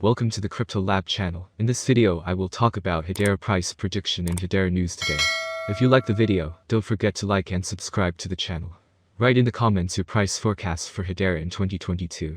Welcome to the Crypto Lab channel. In this video I will talk about Hedera price prediction and Hedera news today. If you like the video, don't forget to like and subscribe to the channel. Write in the comments your price forecast for Hedera in 2022.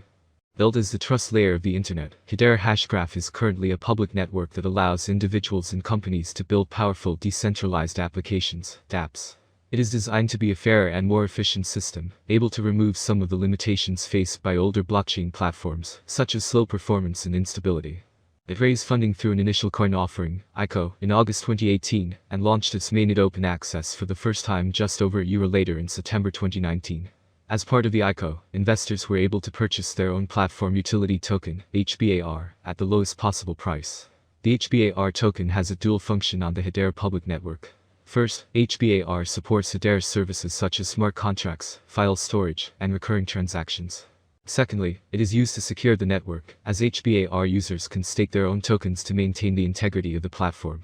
Built as the trust layer of the internet, Hedera HashGraph is currently a public network that allows individuals and companies to build powerful decentralized applications, dApps. It is designed to be a fairer and more efficient system, able to remove some of the limitations faced by older blockchain platforms, such as slow performance and instability. It raised funding through an initial coin offering, ICO, in August 2018, and launched its mainnet open access for the first time just over a year later in September 2019. As part of the ICO, investors were able to purchase their own platform utility token, HBAR, at the lowest possible price. The HBAR token has a dual function on the Hedera public network. First, HBAR supports Hedera services such as smart contracts, file storage, and recurring transactions. Secondly, it is used to secure the network, as HBAR users can stake their own tokens to maintain the integrity of the platform.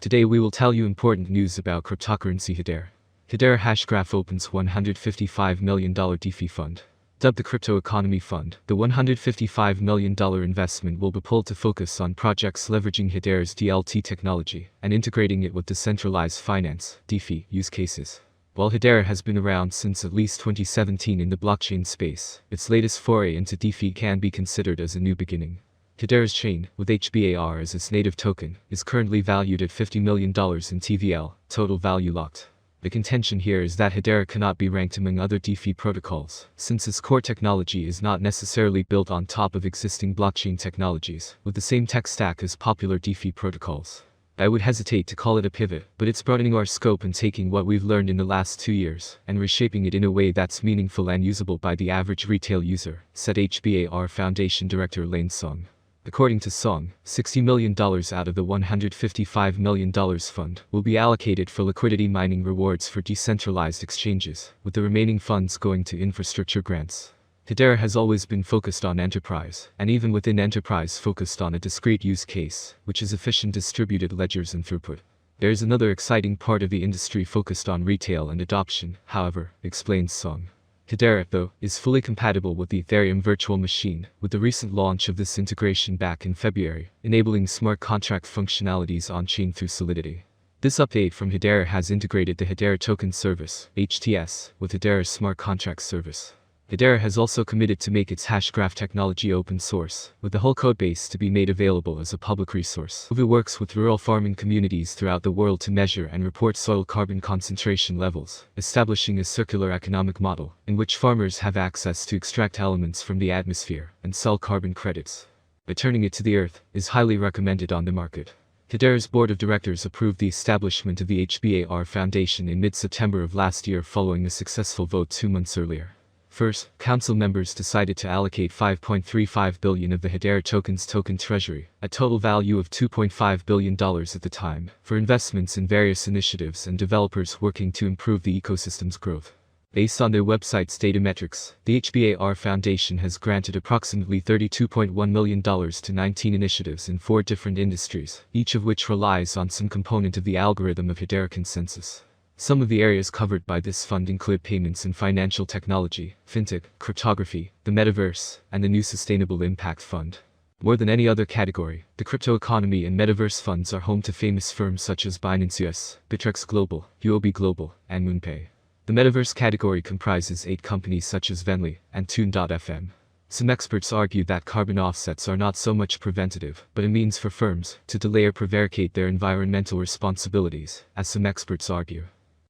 Today we will tell you important news about cryptocurrency Hedera. Hedera HashGraph opens $155 million DeFi fund. Dubbed the Crypto Economy Fund, the $155 million investment will be pulled to focus on projects leveraging Hedera's DLT technology and integrating it with decentralized finance (DeFi) use cases. While Hedera has been around since at least 2017 in the blockchain space, its latest foray into DeFi can be considered as a new beginning. Hedera's chain, with HBAR as its native token, is currently valued at $50 million in TVL, total value locked. The contention here is that Hedera cannot be ranked among other DeFi protocols, since its core technology is not necessarily built on top of existing blockchain technologies, with the same tech stack as popular DeFi protocols. I would hesitate to call it a pivot, but it's broadening our scope and taking what we've learned in the last 2 years, and reshaping it in a way that's meaningful and usable by the average retail user, said HBAR Foundation Director Lane Song. According to Song, $60 million out of the $155 million fund will be allocated for liquidity mining rewards for decentralized exchanges, with the remaining funds going to infrastructure grants. Hedera has always been focused on enterprise, and even within enterprise focused on a discrete use case, which is efficient distributed ledgers and throughput. There is another exciting part of the industry focused on retail and adoption, however, explains Song. Hedera, though, is fully compatible with the Ethereum virtual machine, with the recent launch of this integration back in February, enabling smart contract functionalities on-chain through Solidity. This update from Hedera has integrated the Hedera Token Service, HTS, with Hedera's smart contract service. Hedera has also committed to make its HashGraph technology open source, with the whole codebase to be made available as a public resource. It works with rural farming communities throughout the world to measure and report soil carbon concentration levels, establishing a circular economic model, in which farmers have access to extract elements from the atmosphere and sell carbon credits. Returning it to the earth is highly recommended on the market. Hedera's board of directors approved the establishment of the HBAR Foundation in mid-September of last year following a successful vote 2 months earlier. First, council members decided to allocate $5.35 billion of the Hedera token's token treasury, a total value of $2.5 billion at the time, for investments in various initiatives and developers working to improve the ecosystem's growth. Based on their website's data metrics, the HBAR Foundation has granted approximately $32.1 million to 19 initiatives in 4 different industries, each of which relies on some component of the algorithm of Hedera consensus. Some of the areas covered by this fund include payments and financial technology, fintech, cryptography, the metaverse, and the new Sustainable Impact Fund. More than any other category, the crypto economy and metaverse funds are home to famous firms such as Binance US, Bittrex Global, UOB Global, and MoonPay. The metaverse category comprises 8 companies such as Venly and Tune.fm. Some experts argue that carbon offsets are not so much preventative, but a means for firms to delay or prevaricate their environmental responsibilities, as some experts argue.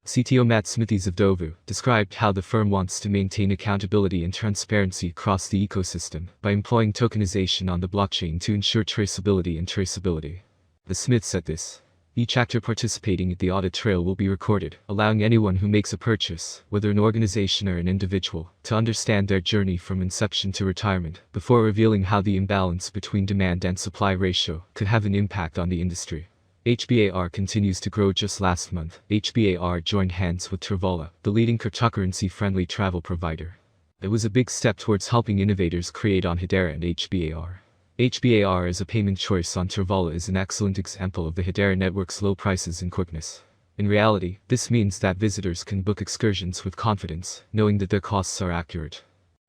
CTO Matt Smithies of Dovu described how the firm wants to maintain accountability and transparency across the ecosystem by employing tokenization on the blockchain to ensure traceability and traceability. The Smith said this. Each actor participating at the audit trail will be recorded, allowing anyone who makes a purchase, whether an organization or an individual, to understand their journey from inception to retirement, before revealing how the imbalance between demand and supply ratio could have an impact on the industry. HBAR continues to grow. Just last month, HBAR joined hands with Travala, the leading cryptocurrency-friendly travel provider. It was a big step towards helping innovators create on Hedera and HBAR. HBAR as a payment choice on Travala is an excellent example of the Hedera network's low prices and quickness. In reality, this means that visitors can book excursions with confidence, knowing that their costs are accurate.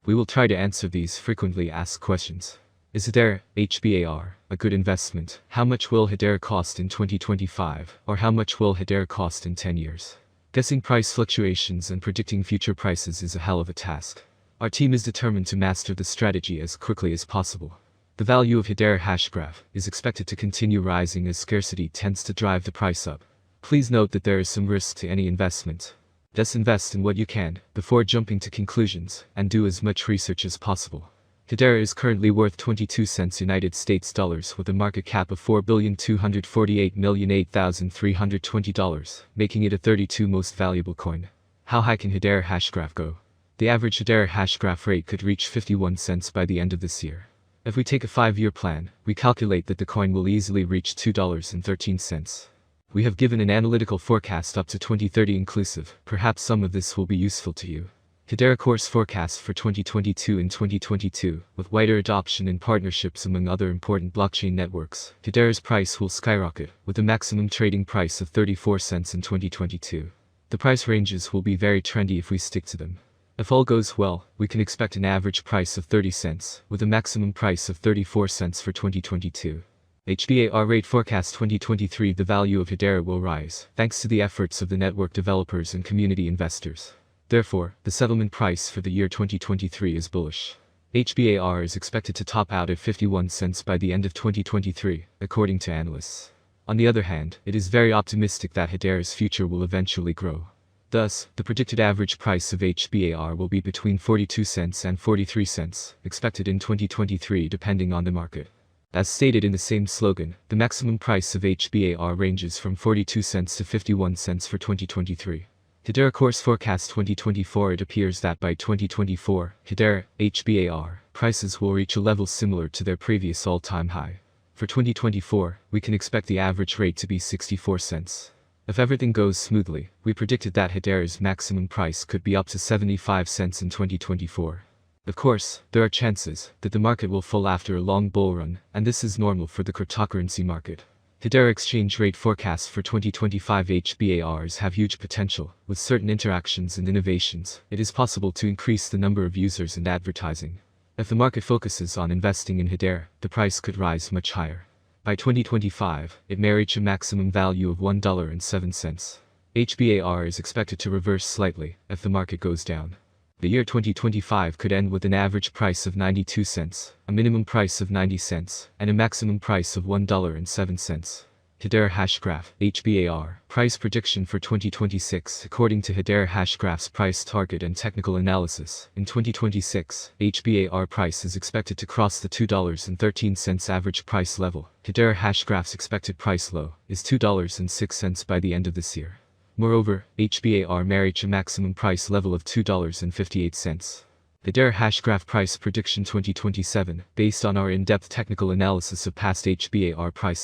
We will try to answer these frequently asked questions. Is Hedera HBAR a good investment? How much will Hedera cost in 2025? Or how much will Hedera cost in 10 years? Guessing price fluctuations and predicting future prices is a hell of a task. Our team is determined to master the strategy as quickly as possible. The value of Hedera hashgraph is expected to continue rising as scarcity tends to drive the price up. Please note that there is some risk to any investment. Just invest in what you can before jumping to conclusions and do as much research as possible. Hedera is currently worth 22 cents United States dollars with a market cap of $4,248,008,320, making it a 32 most valuable coin. How high can Hedera hashgraph go? The average Hedera hashgraph rate could reach 51 cents by the end of this year. If we take a 5-year plan, we calculate that the coin will easily reach $2.13. We have given an analytical forecast up to 2030 inclusive. Perhaps some of this will be useful to you. Hedera course forecasts for 2022 and 2022, with wider adoption and partnerships among other important blockchain networks. Hedera's price will skyrocket, with a maximum trading price of 34 cents in 2022. The price ranges will be very trendy if we stick to them. If all goes well, we can expect an average price of 30 cents, with a maximum price of 34 cents for 2022. HBAR rate forecast 2023. The value of Hedera will rise, thanks to the efforts of the network developers and community investors. Therefore, the settlement price for the year 2023 is bullish. HBAR is expected to top out at 51 cents by the end of 2023, according to analysts. On the other hand, it is very optimistic that Hedera's future will eventually grow. Thus, the predicted average price of HBAR will be between 42 cents and 43 cents, expected in 2023 depending on the market. As stated in the same slogan, the maximum price of HBAR ranges from 42 cents to 51 cents for 2023. Hedera course forecast 2024. It appears that by 2024, Hedera HBAR prices will reach a level similar to their previous all-time high. For 2024, we can expect the average rate to be 64 cents. If everything goes smoothly, we predicted that Hedera's maximum price could be up to 75 cents in 2024. Of course, there are chances that the market will fall after a long bull run, and this is normal for the cryptocurrency market. Hedera exchange rate forecasts for 2025. HBARs have huge potential. With certain interactions and innovations, it is possible to increase the number of users and advertising. If the market focuses on investing in Hedera, the price could rise much higher. By 2025, it may reach a maximum value of $1.07. HBAR is expected to reverse slightly if the market goes down. The year 2025 could end with an average price of 92 cents, a minimum price of 90 cents, and a maximum price of $1.07. Hedera hashgraph HBAR price prediction for 2026. According to Hedera hashgraph's price target and technical analysis, in 2026, HBAR price is expected to cross the $2.13 average price level. Hedera hashgraph's expected price low is $2.06 by the end of this year. Moreover, HBAR may reach a maximum price level of $2.58. Hedera hashgraph price prediction 2027, based on our in-depth technical analysis of past HBAR price